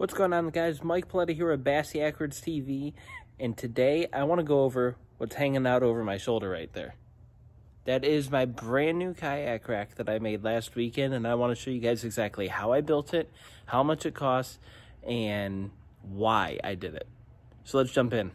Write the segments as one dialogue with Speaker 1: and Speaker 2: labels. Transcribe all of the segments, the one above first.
Speaker 1: What's going on, guys? Mike Paletta here with Bassy Acwards TV, and today I want to go over what's hanging out over my shoulder right there. That is my brand new kayak rack that I made last weekend, and I want to show you guys exactly how I built it, how much it costs, and why I did it. So let's jump in.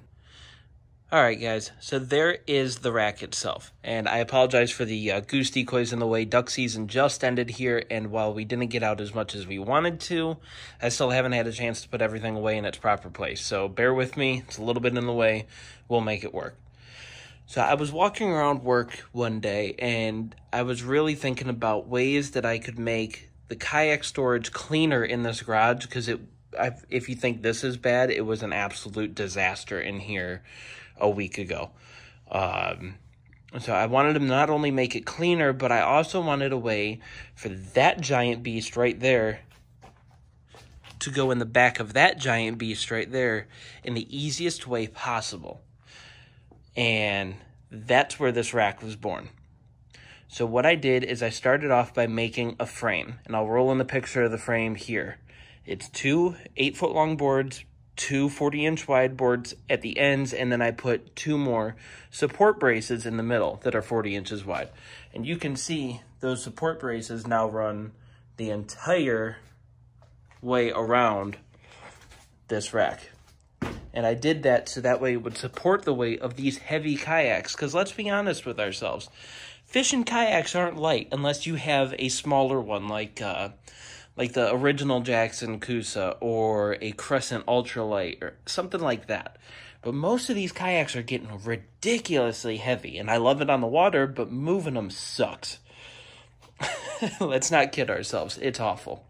Speaker 1: Alright guys, so there is the rack itself, and I apologize for the goose decoys in the way. Duck season just ended here, and while we didn't get out as much as we wanted to, I still haven't had a chance to put everything away in its proper place. So bear with me, it's a little bit in the way, we'll make it work. So I was walking around work one day, and I was really thinking about ways that I could make the kayak storage cleaner in this garage, because if you think this is bad, it was an absolute disaster in here a week ago. So I wanted to not only make it cleaner, but I also wanted a way for that giant beast right there to go in the back of that giant beast right there in the easiest way possible. And that's where this rack was born. So what I did is I started off by making a frame, and I'll roll in the picture of the frame here. It's two 8-foot long boards, two 40-inch wide boards at the ends, and then I put two more support braces in the middle that are 40 inches wide. And you can see those support braces now run the entire way around this rack. And I did that so that way it would support the weight of these heavy kayaks, because let's be honest with ourselves, fishing kayaks aren't light unless you have a smaller one like the original Jackson Coosa or a Crescent Ultralight or something like that. But most of these kayaks are getting ridiculously heavy, and I love it on the water, but moving them sucks. Let's not kid ourselves. It's awful.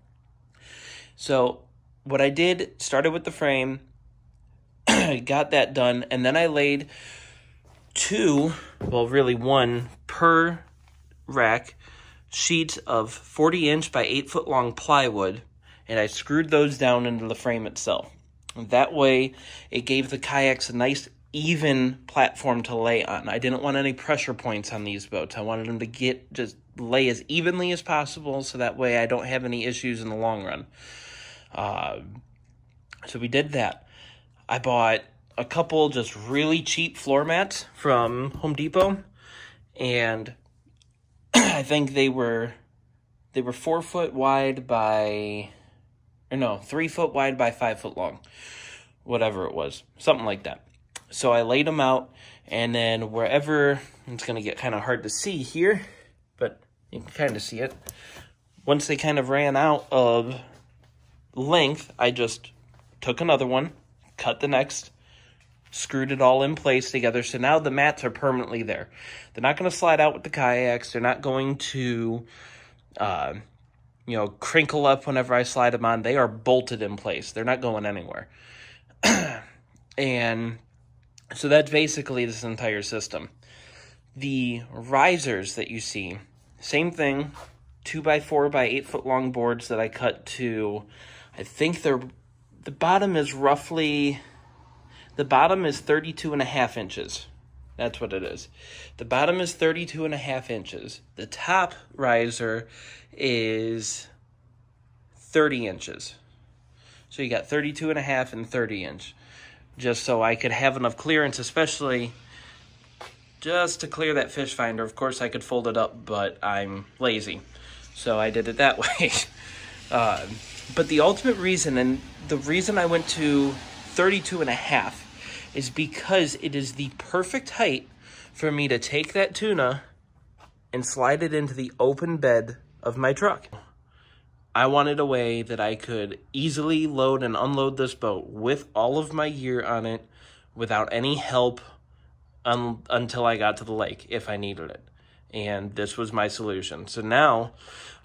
Speaker 1: So what I did, started with the frame, got that done, and then I laid one per rack, sheets of 40-inch by 8-foot long plywood, and I screwed those down into the frame itself. That way, it gave the kayaks a nice, even platform to lay on. I didn't want any pressure points on these boats. I wanted them to just lay as evenly as possible, so that way I don't have any issues in the long run. So we did that. I bought a couple just really cheap floor mats from Home Depot, and I think they were 4 foot wide by, 3 foot wide by 5 foot long, whatever it was, something like that. So I laid them out, and then wherever, it's going to get kind of hard to see here, but you can kind of see it. Once they kind of ran out of length, I just took another one, cut the next, screwed it all in place together, so now the mats are permanently there. They're not going to slide out with the kayaks. They're not going to, crinkle up whenever I slide them on. They are bolted in place. They're not going anywhere. And so that's basically this entire system. The risers that you see, same thing, 2x4 by 8-foot long boards that I cut to, I think the bottom is 32.5 inches. That's what it is. The bottom is 32.5 inches. The top riser is 30 inches. So you got 32.5 and 30 inch. Just so I could have enough clearance, especially just to clear that fish finder. Of course, I could fold it up, but I'm lazy. So I did it that way. But the ultimate reason, and the reason I went to 32.5, is because it is the perfect height for me to take that tuna and slide it into the open bed of my truck. I wanted a way that I could easily load and unload this boat with all of my gear on it without any help until I got to the lake, if I needed it. And this was my solution. So now,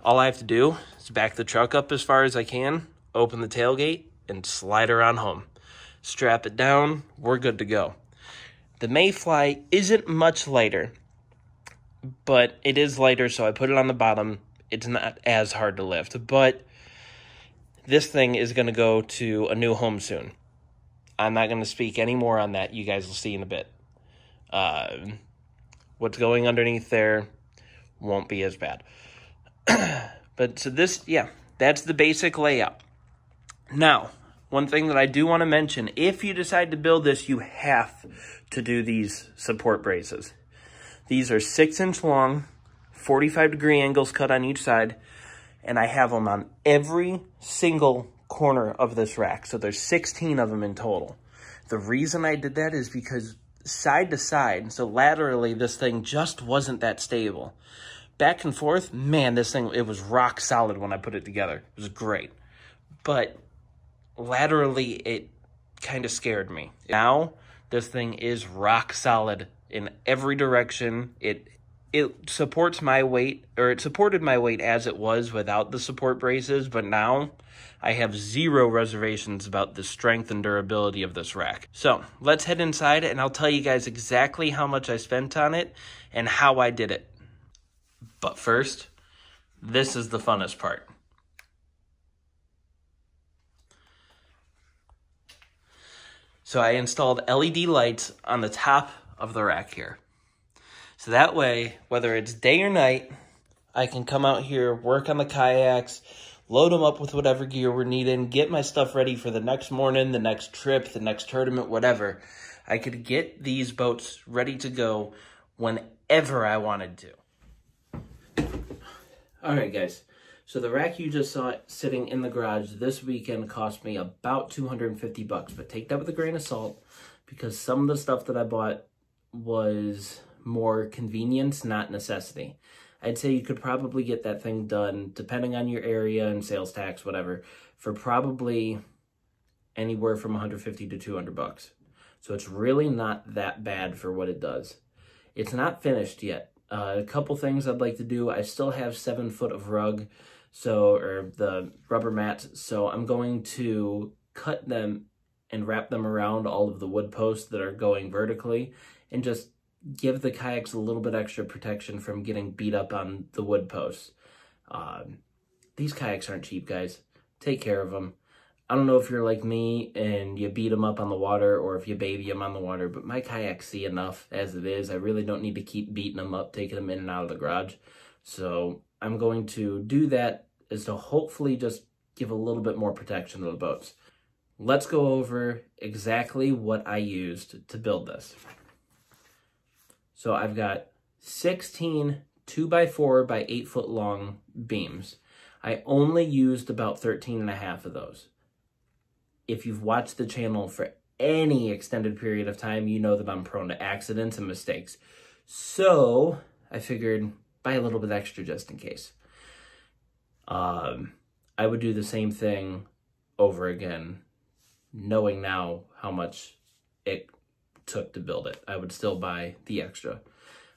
Speaker 1: all I have to do is back the truck up as far as I can, open the tailgate, and slide her on home. Strap it down, we're good to go. The Mayfly isn't much lighter, but it is lighter, so I put it on the bottom. It's not as hard to lift, but this thing is going to go to a new home soon. I'm not going to speak any more on that. You guys will see in a bit. What's going underneath there won't be as bad. But so this, yeah, that's the basic layout. Now, one thing that I do want to mention, if you decide to build this, you have to do these support braces. These are 6-inch long, 45-degree angles cut on each side, and I have them on every single corner of this rack. So there's 16 of them in total. The reason I did that is because side to side, so laterally, this thing just wasn't that stable. Back and forth, man, this thing, it was rock solid when I put it together. It was great. But laterally, it kind of scared me. Now, this thing is rock solid in every direction. It supports my weight, or it supported my weight as it was without the support braces, but now I have zero reservations about the strength and durability of this rack. So let's head inside and I'll tell you guys exactly how much I spent on it and how I did it. But first, this is the funnest part. So I installed LED lights on the top of the rack here. So that way, whether it's day or night, I can come out here, work on the kayaks, load them up with whatever gear we're needing, get my stuff ready for the next morning, the next trip, the next tournament, whatever. I could get these boats ready to go whenever I wanted to. All right, guys. So the rack you just saw sitting in the garage this weekend cost me about $250, but take that with a grain of salt because some of the stuff that I bought was more convenience, not necessity. I'd say you could probably get that thing done, depending on your area and sales tax, whatever, for probably anywhere from $150 to $200. So it's really not that bad for what it does. It's not finished yet. A couple things I'd like to do. I still have 7 foot of rug, or the rubber mats, so I'm going to cut them and wrap them around all of the wood posts that are going vertically and just give the kayaks a little bit extra protection from getting beat up on the wood posts. These kayaks aren't cheap, guys. Take care of them. I don't know if you're like me and you beat them up on the water or if you baby them on the water, but my kayaks see enough as it is. I really don't need to keep beating them up, taking them in and out of the garage. So I'm going to do that is to hopefully just give a little bit more protection to the boats. Let's go over exactly what I used to build this. So I've got 16 2x4 by 8 foot long beams. I only used about 13 and a half of those. If you've watched the channel for any extended period of time, you know that I'm prone to accidents and mistakes. So I figured buy a little bit extra just in case. I would do the same thing over again, knowing now how much it took to build it. I would still buy the extra.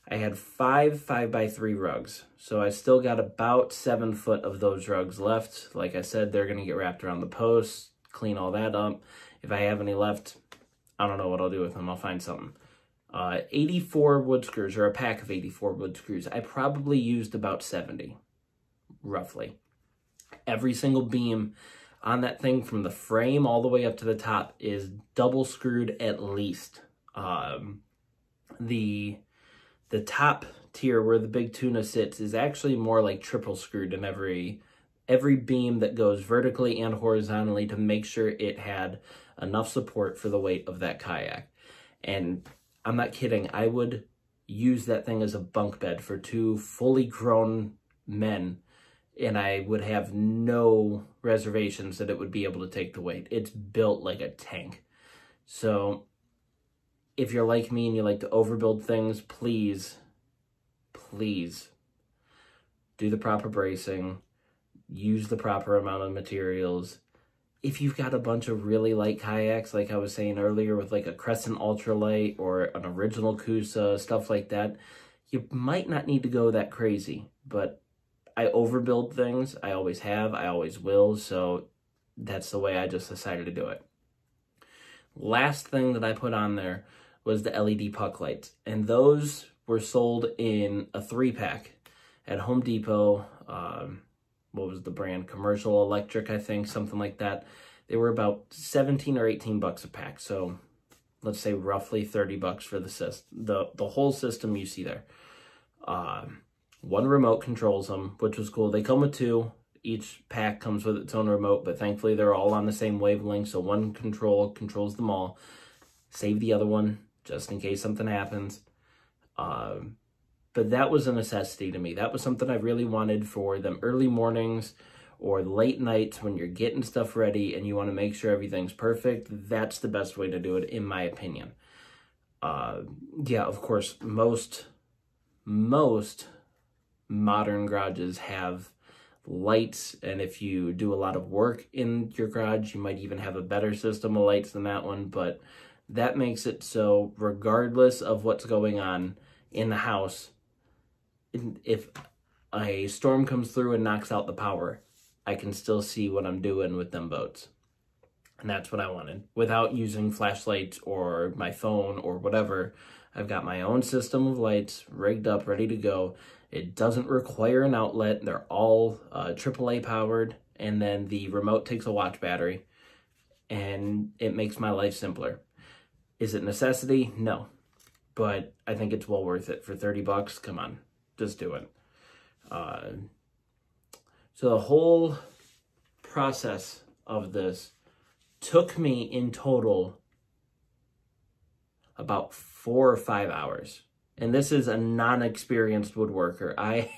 Speaker 1: I had 5 5x3 rugs, so I still got about 7 foot of those rugs left. Like I said, they're going to get wrapped around the posts, clean all that up. If I have any left, I don't know what I'll do with them. I'll find something. 84 wood screws, or a pack of 84 wood screws. I probably used about 70, roughly. Every single beam on that thing from the frame all the way up to the top is double screwed at least. The top tier where the big tuna sits is actually more like triple screwed in every beam that goes vertically and horizontally to make sure it had enough support for the weight of that kayak. And I'm not kidding, I would use that thing as a bunk bed for 2 fully grown men, and I would have no reservations that it would be able to take the weight. It's built like a tank. So if you're like me and you like to overbuild things, please do the proper bracing, use the proper amount of materials. If you've got a bunch of really light kayaks, like I was saying earlier, with like a Crescent Ultralight or an original Coosa, stuff like that, you might not need to go that crazy. But I overbuild things. I always have. I always will. So that's the way I just decided to do it. Last thing that I put on there was the LED puck lights. And those were sold in a 3-pack at Home Depot. What was the brand? Commercial Electric, I think, something like that. They were about 17 or 18 bucks a pack. So let's say roughly 30 bucks for the whole system you see there. One remote controls them, which was cool. They come with 2. Each pack comes with its own remote, but thankfully they're all on the same wavelength, so one controls them all. Save the other one, just in case something happens. But that was a necessity to me. That was something I really wanted for them early mornings or late nights when you're getting stuff ready and you want to make sure everything's perfect. That's the best way to do it, in my opinion. Yeah, of course, most modern garages have lights, and if you do a lot of work in your garage, you might even have a better system of lights than that one, but that makes it so regardless of what's going on in the house, if a storm comes through and knocks out the power, I can still see what I'm doing with them boats. And that's what I wanted. Without using flashlights or my phone or whatever, I've got my own system of lights rigged up, ready to go. It doesn't require an outlet. They're all AAA powered, and then the remote takes a watch battery, and it makes my life simpler. Is it necessity? No. But I think it's well worth it for 30 bucks. Come on, just do it. So the whole process of this took me in total about 4 or 5 hours. And this is a non-experienced woodworker. I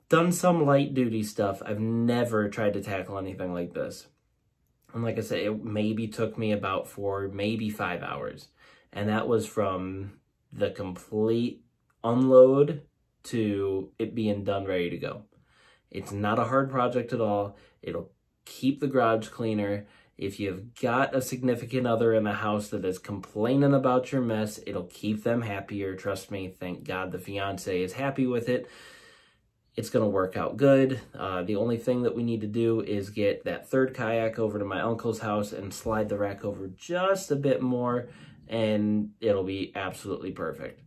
Speaker 1: done some light duty stuff. I've never tried to tackle anything like this. And like I said, it maybe took me about 4, maybe 5 hours. And that was from the complete unload to it being done, ready to go. It's not a hard project at all. It'll keep the garage cleaner. If you've got a significant other in the house that is complaining about your mess, it'll keep them happier. Trust me, thank God the fiance is happy with it. It's going to work out good. The only thing that we need to do is get that third kayak over to my uncle's house and slide the rack over just a bit more, and it'll be absolutely perfect.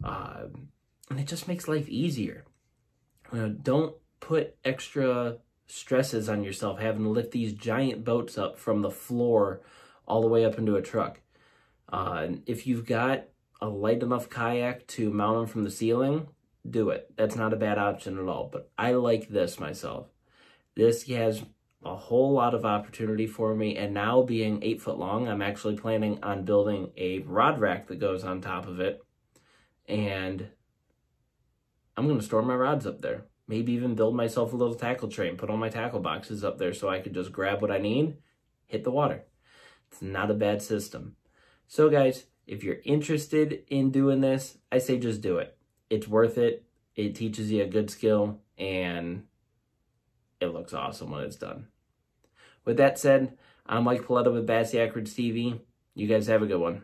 Speaker 1: And it just makes life easier. Don't put extra stresses on yourself having to lift these giant boats up from the floor all the way up into a truck. If you've got a light enough kayak to mount them from the ceiling, do it. That's not a bad option at all, but I like this myself. This has a whole lot of opportunity for me, and now being 8 foot long, I'm actually planning on building a rod rack that goes on top of it, and I'm going to store my rods up there. Maybe even build myself a little tackle tray and put all my tackle boxes up there so I could just grab what I need, hit the water. It's not a bad system. So guys, if you're interested in doing this, I say just do it. It's worth it. It teaches you a good skill, and it looks awesome when it's done. With that said, I'm Mike Paletta with Bassy Acrid's TV. You guys have a good one.